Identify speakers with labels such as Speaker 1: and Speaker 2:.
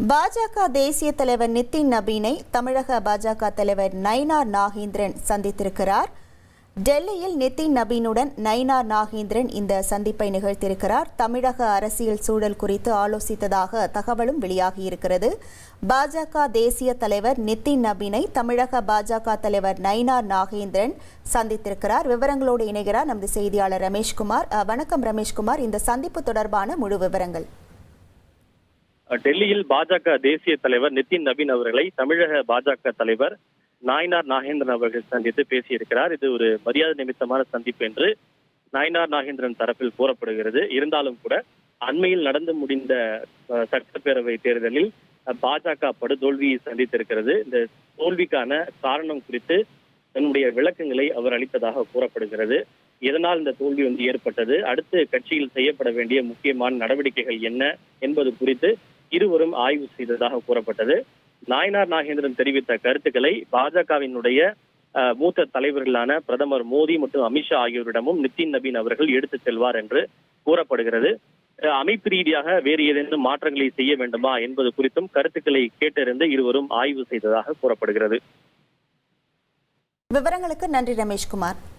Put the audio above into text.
Speaker 1: பாஜக தேசிய தலைவர் நிதின் நபீனை தமிழக பாஜக தலைவர் நயினார் நாகேந்திரன் சந்தித்திருக்கிறார். டெல்லியில் நிதின் நபீனுடன் நயினார் நாகேந்திரன் இந்த சந்திப்பை நிகழ்த்தியிருக்கிறார். தமிழக அரசியல் சூழல் குறித்து ஆலோசித்ததாக தகவலும் வெளியாகியிருக்கிறது. பாஜக தேசிய தலைவர் நிதின் நபீனை தமிழக பாஜக தலைவர் நயினார் நாகேந்திரன் சந்தித்திருக்கிறார். விவரங்களோடு இணைகிறார் நமது செய்தியாளர் ரமேஷ்குமார். வணக்கம் ரமேஷ்குமார், இந்த சந்திப்பு தொடர்பான முழு விவரங்கள்.
Speaker 2: டெல்லியில் பாஜக தேசிய தலைவர் நிதின் நபீன் அவர்களை தமிழக பாஜக தலைவர் நயினார் நாகேந்திரன் அவர்கள் சந்தித்து பேசியிருக்கிறார். இது ஒரு மரியாதை நிமித்தமான சந்திப்பு என்று நயினார் நாகேந்திரன் தரப்பில் கூறப்படுகிறது. இருந்தாலும் கூட அண்மையில் நடந்து முடிந்த சட்டப்பேரவை தேர்தலில் பாஜக படுதோல்வியை சந்தித்திருக்கிறது. இந்த தோல்விக்கான காரணம் குறித்து தன்னுடைய விளக்கங்களை அவர் அளித்ததாக கூறப்படுகிறது. எதனால் இந்த தோல்வி ஏற்பட்டது, அடுத்து கட்சியில் செய்யப்பட வேண்டிய முக்கியமான நடவடிக்கைகள் என்ன என்பது குறித்து இருவரும் ஆய்வு செய்ததாக கூறப்பட்டது. நயினார் நாகேந்திரன் தெரிவித்த கருத்துக்களை பாஜகவினுடைய மூத்த தலைவர்களான பிரதமர் மோடி மற்றும் அமித்ஷா ஆகியோரிடமும் நிதின் நபீன் அவர்கள் எடுத்துச் செல்வார் என்று கூறப்படுகிறது. அமைப்பு ரீதியாக வேறு ஏதேனும் மாற்றங்களை செய்ய வேண்டுமா என்பது குறித்தும் கருத்துக்களை கேட்டறிந்து இருவரும் ஆய்வு செய்ததாக கூறப்படுகிறது.
Speaker 1: விவரங்களுக்கு நன்றி ரமேஷ்குமார்.